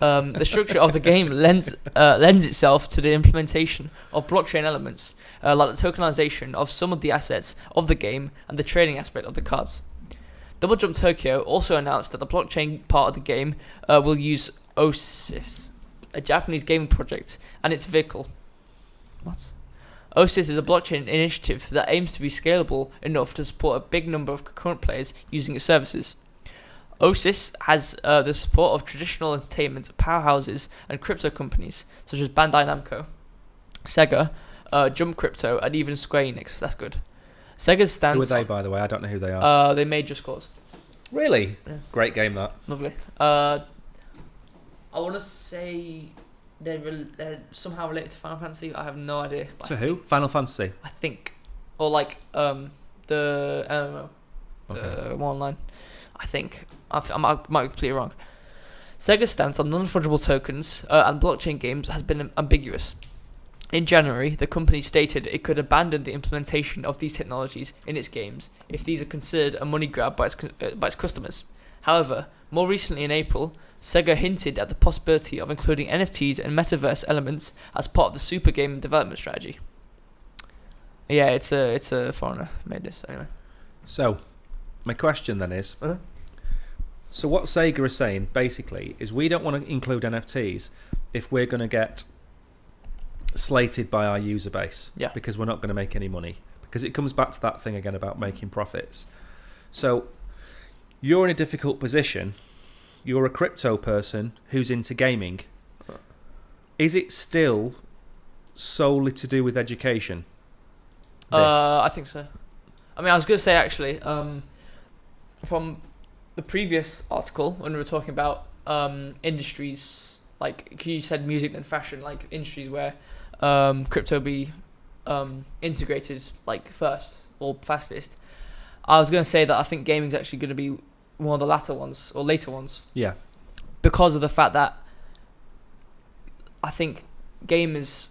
The structure of the game lends itself to the implementation of blockchain elements, like the tokenization of some of the assets of the game and the trading aspect of the cards. Double Jump Tokyo also announced that the blockchain part of the game will use Oasis, a Japanese gaming project, and its vehicle. What? Oasis is a blockchain initiative that aims to be scalable enough to support a big number of concurrent players using its services. Oasis has the support of traditional entertainment powerhouses and crypto companies such as Bandai Namco, Sega, Jump Crypto, and even Square Enix. That's good. Sega's stance. Who are they, by the way? I don't know who they are. They made Just Cause. Really? Yeah. Great game, that. Lovely. I want to say they're somehow related to Final Fantasy. I have no idea. To who? Final Fantasy? I think. Or like the MMO. The one online. I think. I might be completely wrong. Sega's stance on non-fungible tokens and blockchain games has been ambiguous. In January, the company stated it could abandon the implementation of these technologies in its games if these are considered a money grab by its customers. However, more recently in April, Sega hinted at the possibility of including NFTs and Metaverse elements as part of the super game development strategy. Yeah, it's a foreigner made this anyway. So, my question then is, Uh-huh. so what Sega is saying basically is we don't want to include NFTs if we're going to get slated by our user base, Yeah. because we're not going to make any money, because it comes back to that thing again about making profits. So you're in a difficult position. You're a crypto person who's into gaming. Is it still solely to do with education? I think so. I mean, I was going to say actually, from the previous article when we were talking about industries, like you said music and fashion, like industries where crypto be integrated like first or fastest. I was going to say that I think gaming's actually going to be one of the latter ones or later ones. Yeah. Because of the fact that I think gamers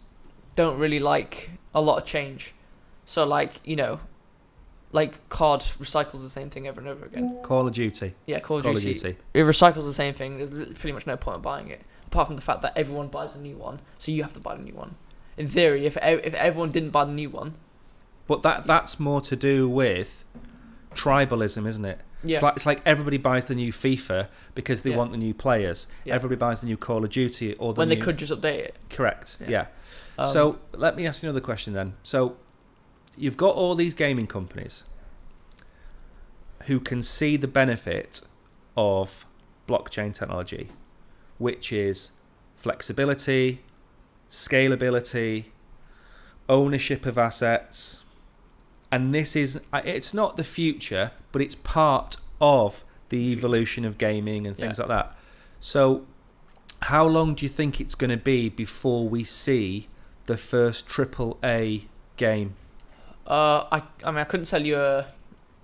don't really like a lot of change. So like, you know, like COD recycles the same thing over and over again. Call of Duty. Yeah, Call of Duty. Duty. It recycles the same thing. There's pretty much no point in buying it, apart from the fact that everyone buys a new one, so you have to buy the new one. In theory, if everyone didn't buy the new one, But that's more to do with tribalism, isn't it? yeah, It's like everybody buys the new FIFA because they Yeah. want the new players. Yeah. Everybody buys the new Call of Duty or the when new... they could just update it. Correct, Yeah. yeah. So let me ask you another question then. So you've got all these gaming companies who can see the benefit of blockchain technology, which is flexibility, scalability, ownership of assets. And this is, it's not the future, but it's part of the evolution of gaming and things like that. So how long do you think it's going to be before we see the first AAA game? I mean, I couldn't tell you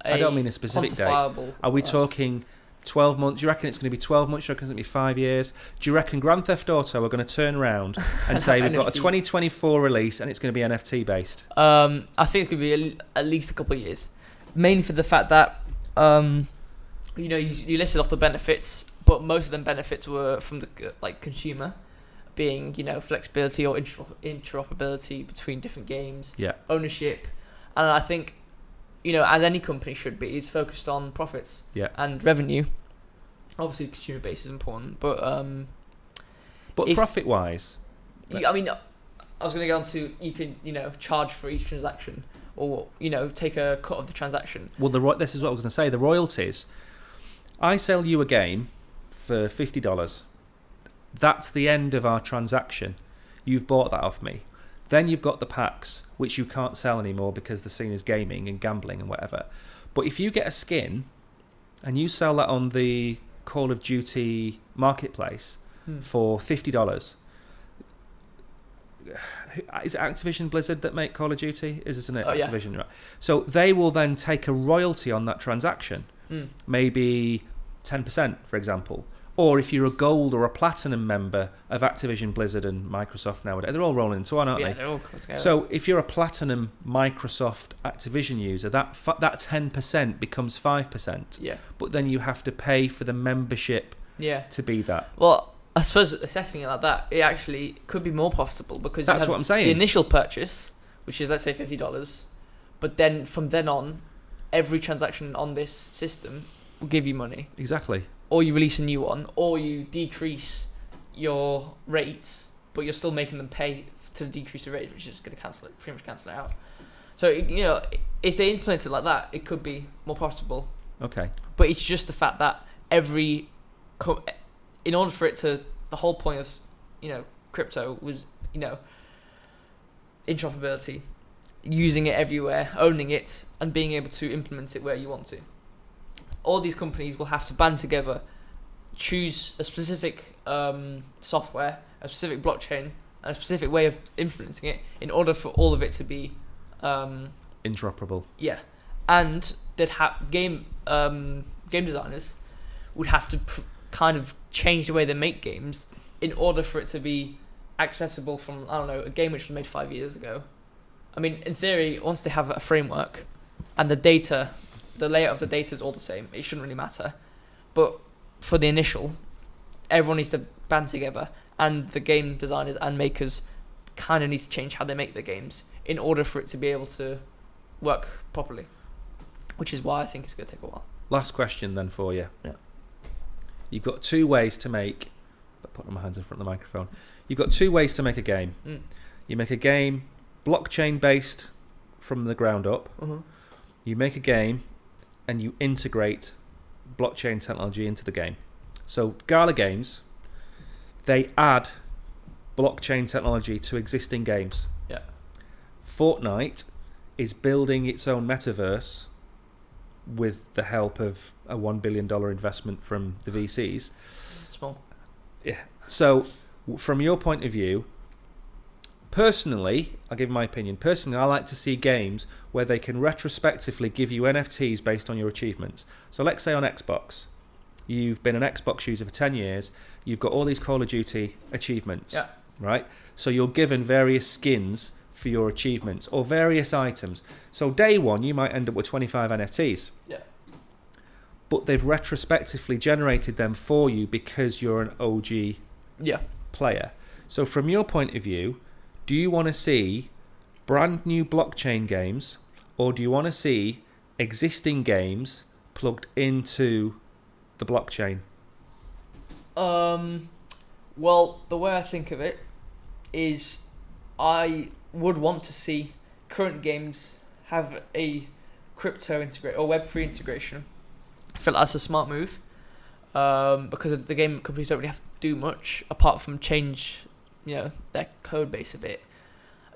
I don't mean a specific date. Are we talking 12 months? Do you reckon it's going to be 12 months? Do you reckon it's going to be 5 years? Do you reckon Grand Theft Auto are going to turn around and say we've got a 2024 release and it's going to be NFT based? I think it's going to be at least a couple of years. Mainly for the fact that, you know, you listed off the benefits, but most of them benefits were from the consumer, being, you know, flexibility or interoperability between different games, Yeah. ownership, and I think, you know, as any company should be, is focused on profits and revenue. Obviously, the consumer base is important, but profit wise, I mean, I was going to go on to, you can, you know, charge for each transaction, or, you know, take a cut of the transaction. well, this is what I was going to say. The royalties. I sell you a game for $50. That's the end of our transaction. You've bought that off me. Then you've got the packs, which you can't sell anymore because the scene is gaming and gambling and whatever. But if you get a skin and you sell that on the Call of Duty marketplace for $50, is it Activision Blizzard that make Call of Duty? Isn't it? Activision, right? So they will then take a royalty on that transaction, maybe 10%, for example. Or if you're a gold or a platinum member of Activision Blizzard and Microsoft nowadays, they're all rolling into one, aren't they? Yeah, they're all coming together. So if you're a platinum Microsoft Activision user, that 10% becomes 5%. Yeah. But then you have to pay for the membership to be that. Well, I suppose assessing it like that, it actually could be more profitable because That's you have what I'm saying. the initial purchase, which is, let's say, $50, but then from then on, every transaction on this system will give you money. Exactly. Or you release a new one, or you decrease your rates, but you're still making them pay to decrease the rate, which is going to pretty much cancel it out. So, you know, if they implement it like that, it could be more profitable. Okay. But it's just the fact that in order for it to, the whole point of, you know, crypto was, you know, interoperability, using it everywhere, owning it, and being able to implement it where you want to. All these companies will have to band together, choose a specific software, a specific blockchain, and a specific way of implementing it in order for all of it to be interoperable. Yeah, and they'd have game designers would have to kind of change the way they make games in order for it to be accessible from, I don't know, a game which was made 5 years ago. I mean, in theory, once they have a framework and the data, the layout of the data is all the same, it shouldn't really matter. But for the initial, everyone needs to band together, and the game designers and makers kind of need to change how they make the games in order for it to be able to work properly, which is why I think it's going to take a while. Last question then for you. Yeah. You've got two ways to make... Putting my hands in front of the microphone. You've got two ways to make a game. You make a game blockchain-based from the ground up. You make a game and you integrate blockchain technology into the game. So Gala Games, they add blockchain technology to existing games. Yeah. Fortnite is building its own metaverse with the help of a $1 billion investment from the VCs. Small. Yeah. So from your point of view, personally, I'll give my opinion. Personally, I like to see games where they can retrospectively give you NFTs based on your achievements. So let's say on Xbox, you've been an Xbox user for 10 years, you've got all these Call of Duty achievements, right? So you're given various skins for your achievements or various items. So day one, you might end up with 25 NFTs. Yeah. But they've retrospectively generated them for you because you're an OG player. So from your point of view, do you want to see brand new blockchain games, or do you want to see existing games plugged into the blockchain? Well, the way I think of it is I would want to see current games have a crypto integrate or Web3 integration. I feel like that's a smart move, because the game companies don't really have to do much apart from change, their code base a bit.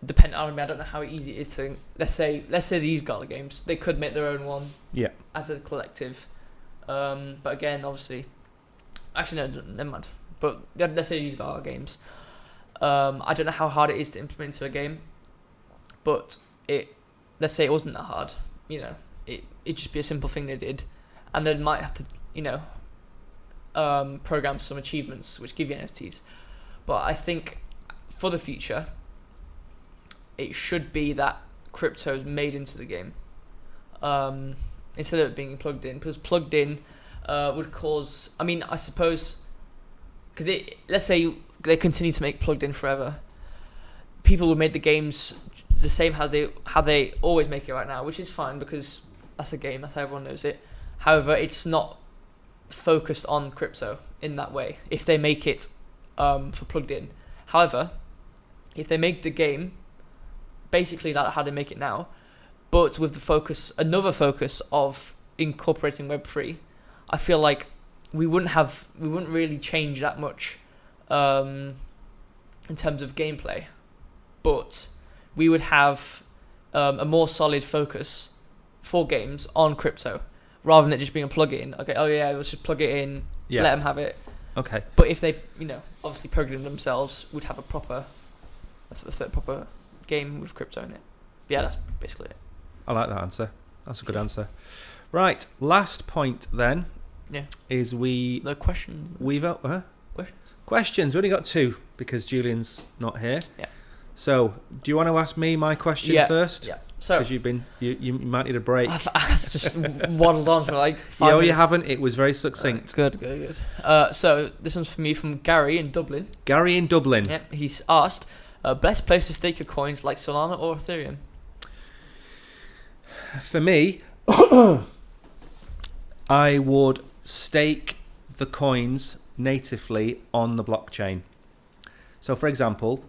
I don't know how easy it is to let's say they use Gala Games. They could make their own one. Yeah. As a collective, but again, obviously, actually no, never mind. But let's say they use Gala Games. I don't know how hard it is to implement into a game, but let's say it wasn't that hard. It'd just be a simple thing they did. And then might have to, program some achievements which give you NFTs. But I think for the future, it should be that crypto is made into the game, instead of it being plugged in. Because plugged in would cause. I mean, I suppose, because let's say they continue to make plugged in forever, people would make the games the same how they always make it right now, which is fine because that's a game. That's how everyone knows it. However, it's not focused on crypto in that way if they make it for plugged in. However, if they make the game basically like how they make it now, but with another focus of incorporating Web3, I feel like we wouldn't really change that much in terms of gameplay, but we would have a more solid focus for games on crypto, rather than it just being a plug-in. Okay, let's just plug it in, let them have it. Okay. But if they, obviously program themselves, would have a proper game with crypto in it. But yeah, that's basically it. I like that answer. That's a good answer. Right, last point then. Yeah. Is the question. Questions. We only got two because Julian's not here. Yeah. So, do you want to ask me my question first? Yeah. So, because you might need a break. I've just waddled on for like 5 minutes. You haven't. It was very succinct. Good. So this one's for me from Gary in Dublin. Gary in Dublin. Yeah. He's asked, best place to stake your coins like Solana or Ethereum? For me, I would stake the coins natively on the blockchain. So, for example,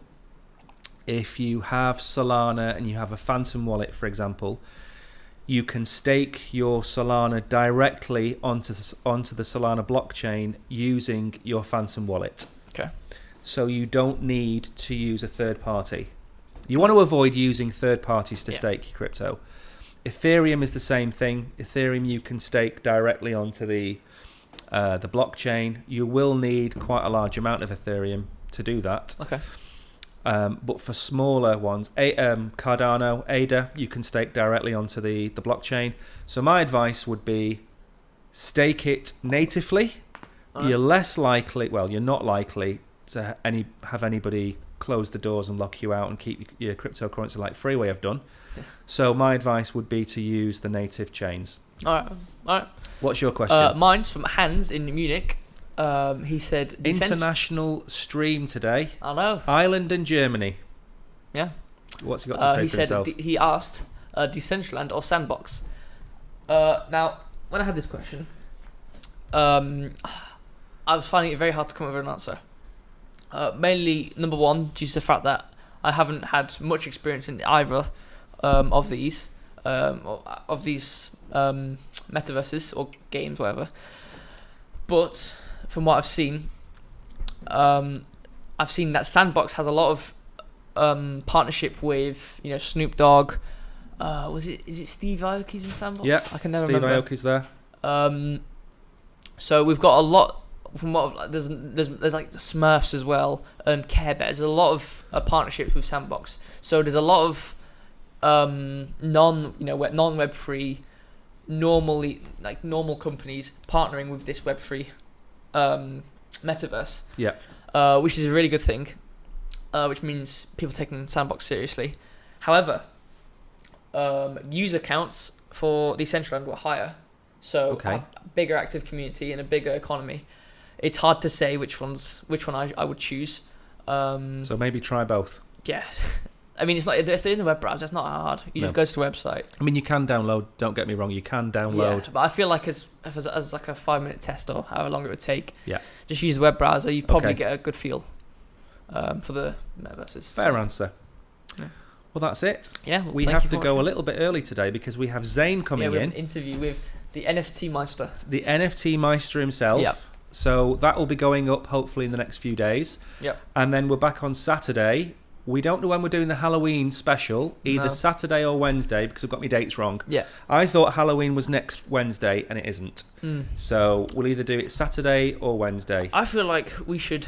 if you have Solana and you have a Phantom wallet, for example, you can stake your Solana directly onto the Solana blockchain using your Phantom wallet. Okay. So you don't need to use a third party. You want to avoid using third parties to stake your crypto. Ethereum is the same thing. Ethereum you can stake directly onto the blockchain. You will need quite a large amount of Ethereum to do that. Okay. But for smaller ones, Cardano, ADA, you can stake directly onto the blockchain. So my advice would be stake it natively. Right. You're not likely to have anybody close the doors and lock you out and keep your cryptocurrency like Freeway have done. Yeah. So my advice would be to use the native chains. All right. What's your question? Mine's from Hans in Munich. He said international stream today. I know. Ireland and Germany. Yeah. What's he got to say He for said himself? he asked Decentraland or Sandbox. Now, when I had this question, I was finding it very hard to come up with an answer. Mainly, number one, due to the fact that I haven't had much experience in either of these metaverses or games, whatever. But from what I've seen that Sandbox has a lot of partnership with Snoop Dogg. Is it Steve Aoki's in Sandbox? Yeah, I can never Steve remember. Aoki's there. So we've got a lot from what there's like the Smurfs as well and Care Bear. There's a lot of partnerships with Sandbox. So there's a lot of non Web free, normal companies partnering with this Web free metaverse. Yeah. Which is a really good thing. Which means people taking Sandbox seriously. However, user counts for Decentraland were higher, so a bigger active community and a bigger economy. It's hard to say which one I would choose. So maybe try both. Yeah, I mean it's not if they're in the web browser, it's not hard. You just go to the website. I mean you can download. Don't get me wrong, you can download. Yeah, but I feel like as like a 5-minute test or however long it would take. Yeah. Just use the web browser. You'd probably get a good feel for the metaverses. Fair answer. Yeah. Well, that's it. Yeah, well, we have to go a little bit early today because we have Zane coming we have in. an interview with the NFT Meister. The NFT Meister himself. Yep. So that will be going up hopefully in the next few days. Yep. And then we're back on Saturday. We don't know when we're doing the Halloween special, either Saturday or Wednesday, because I've got my dates wrong. Yeah. I thought Halloween was next Wednesday, and it isn't. So we'll either do it Saturday or Wednesday. I feel like we should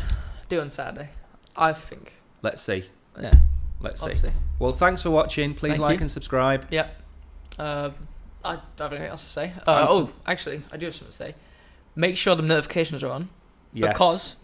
do it on Saturday. I think. Let's see. Yeah. Let's see. Obviously. Well, thanks for watching. Please Thank like you. and subscribe. Yeah. I don't have anything else to say. Actually, I do have something to say. Make sure the notifications are on. Yes. Because